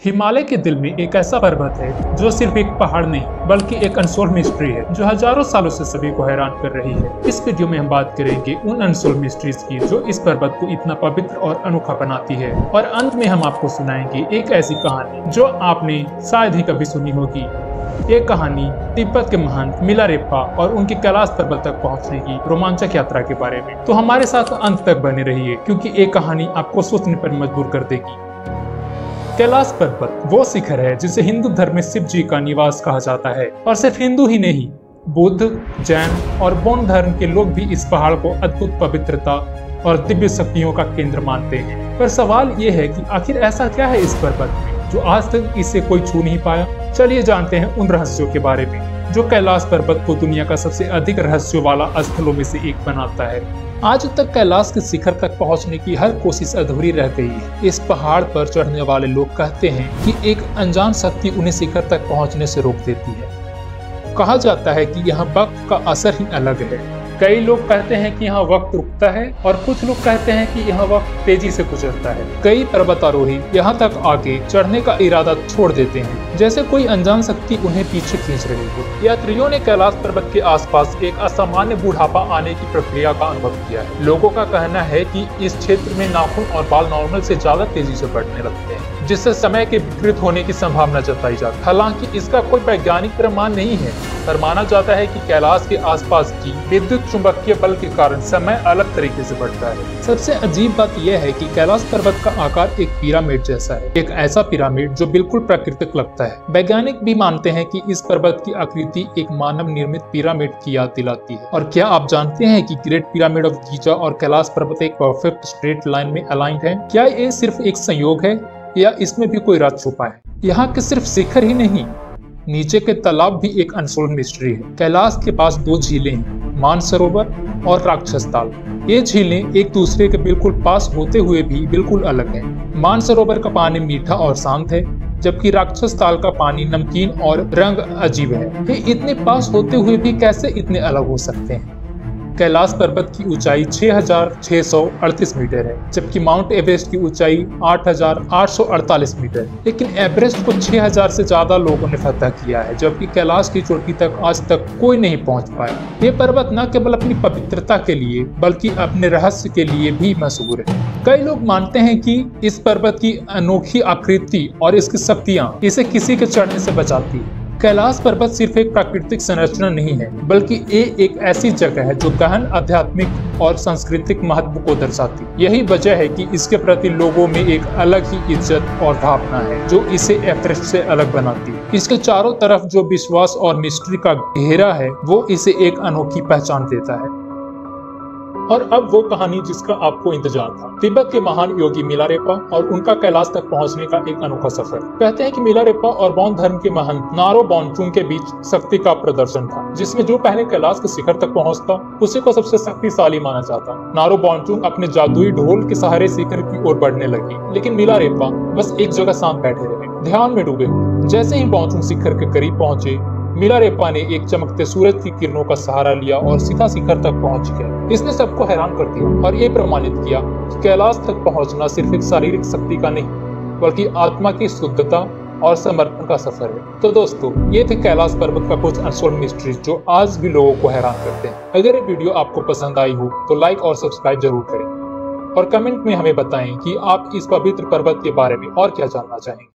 हिमालय के दिल में एक ऐसा पर्वत है जो सिर्फ एक पहाड़ नहीं बल्कि एक अनसोल्व मिस्ट्री है जो हजारों सालों से सभी को हैरान कर रही है। इस वीडियो में हम बात करेंगे उन अनसोल्व मिस्ट्रीज की जो इस पर्वत को इतना पवित्र और अनोखा बनाती है, और अंत में हम आपको सुनाएंगे एक ऐसी कहानी जो आपने शायद ही कभी सुनी होगी। ये कहानी तिब्बत के महंत मिलारेप्पा और उनकी कैलाश पर्वत तक पहुंचने की रोमांचक यात्रा के बारे में। तो हमारे साथ अंत तक बने रहिए क्योंकि ये कहानी आपको सोचने पर मजबूर कर देगी। कैलाश पर्वत वो शिखर है जिसे हिंदू धर्म में शिव जी का निवास कहा जाता है, और सिर्फ हिंदू ही नहीं, बुद्ध, जैन और बौद्ध धर्म के लोग भी इस पहाड़ को अद्भुत पवित्रता और दिव्य शक्तियों का केंद्र मानते हैं। पर सवाल ये है कि आखिर ऐसा क्या है इस पर्वत में जो आज तक इसे कोई छू नहीं पाया। चलिए जानते हैं उन रहस्यों के बारे में जो कैलाश पर्वत को दुनिया का सबसे अधिक रहस्यों वाला स्थलों में से एक बनाता है। आज तक कैलाश के शिखर तक पहुंचने की हर कोशिश अधूरी रह गई है। इस पहाड़ पर चढ़ने वाले लोग कहते हैं कि एक अनजान शक्ति उन्हें शिखर तक पहुंचने से रोक देती है। कहा जाता है कि यहाँ वक्त का असर ही अलग है। कई लोग कहते हैं कि यहाँ वक्त रुकता है और कुछ लोग कहते हैं कि यहाँ वक्त तेजी से गुजरता है। कई पर्वतारोही यहाँ तक आके चढ़ने का इरादा छोड़ देते हैं, जैसे कोई अनजान शक्ति उन्हें पीछे खींच रही हो। यात्रियों ने कैलाश पर्वत के आसपास एक असामान्य बुढ़ापा आने की प्रक्रिया का अनुभव किया है। लोगों का कहना है कि इस क्षेत्र में नाखून और बाल नॉर्मल से ज्यादा तेजी से बढ़ने लगते हैं, जिससे समय के विकृत होने की संभावना जताई जाती है। हालांकि इसका कोई वैज्ञानिक प्रमाण नहीं है, पर माना जाता है कि कैलाश के आसपास की विद्युत चुंबकीय बल के कारण समय अलग तरीके से बढ़ता है। सबसे अजीब बात यह है कि कैलाश पर्वत का आकार एक पिरामिड जैसा है, एक ऐसा पिरामिड जो बिल्कुल प्राकृतिक लगता है। वैज्ञानिक भी मानते हैं कि इस पर्वत की आकृति एक मानव निर्मित पिरामिड की याद दिलाती है। और क्या आप जानते हैं कि ग्रेट पिरामिड ऑफ गीजा और कैलाश पर्वत एक परफेक्ट स्ट्रेट लाइन में अलाइंड है? क्या ये सिर्फ एक संयोग है या इसमें भी कोई राज छुपा है? यहाँ के सिर्फ शिखर ही नहीं, नीचे के तालाब भी एक अनसोल्व मिस्ट्री है। कैलाश के पास दो झीलें हैं, मानसरोवर और राक्षस ताल। ये झीलें एक दूसरे के बिल्कुल पास होते हुए भी बिल्कुल अलग हैं। मानसरोवर का पानी मीठा और शांत है, जबकि राक्षस ताल का पानी नमकीन और रंग अजीब है। ये इतने पास होते हुए भी कैसे इतने अलग हो सकते हैं? कैलाश पर्वत की ऊंचाई 6,638 मीटर है, जबकि माउंट एवरेस्ट की ऊंचाई 8,848 मीटर। लेकिन एवरेस्ट को 6,000 से ज्यादा लोगों ने फतह किया है, जबकि कैलाश की चोटी तक आज तक कोई नहीं पहुंच पाया। ये पर्वत न केवल अपनी पवित्रता के लिए बल्कि अपने रहस्य के लिए भी मशहूर है। कई लोग मानते हैं कि इस पर्वत की अनोखी आकृति और इसकी शक्तियां इसे किसी के चढ़ने से बचाती है। कैलाश पर्वत सिर्फ एक प्राकृतिक संरचना नहीं है, बल्कि ये एक ऐसी जगह है जो गहन आध्यात्मिक और सांस्कृतिक महत्व को दर्शाती है। यही वजह है कि इसके प्रति लोगों में एक अलग ही इज्जत और भावना है जो इसे एवरेस्ट से अलग बनाती है। इसके चारों तरफ जो विश्वास और मिस्ट्री का घेरा है वो इसे एक अनोखी पहचान देता है। और अब वो कहानी जिसका आपको इंतजार था, तिब्बत के महान योगी मिलारेप्पा और उनका कैलाश तक पहुंचने का एक अनोखा सफर। कहते हैं कि मिलारेप्पा और बौद्ध धर्म के महंत नारो बोनचुंग के बीच शक्ति का प्रदर्शन था, जिसमें जो पहले कैलाश के शिखर तक पहुंचता उसी को सबसे शक्तिशाली माना जाता। नारो बोनचुंग अपने जादुई ढोल के सहारे शिखर की ओर बढ़ने लगी, लेकिन मिलारेप्पा बस एक जगह शांत बैठे रहे, ध्यान में डूबे हुए। जैसे ही बोनचुंग शिखर के करीब पहुंचे, मिलारेप्पा ने एक चमकते सूरज की किरणों का सहारा लिया और सीधा शिखर तक पहुंच गया। इसने सबको हैरान कर दिया और ये प्रमाणित किया कि कैलाश तक पहुंचना सिर्फ एक शारीरिक शक्ति का नहीं, बल्कि आत्मा की शुद्धता और समर्पण का सफर है। तो दोस्तों, ये थे कैलाश पर्वत का कुछ अनसोल्व मिस्ट्रीज जो आज भी लोगों को हैरान करते हैं। अगर ये वीडियो आपको पसंद आई हो तो लाइक और सब्सक्राइब जरूर करें, और कमेंट में हमें बताएं कि आप इस पवित्र पर्वत के बारे में और क्या जानना चाहेंगे।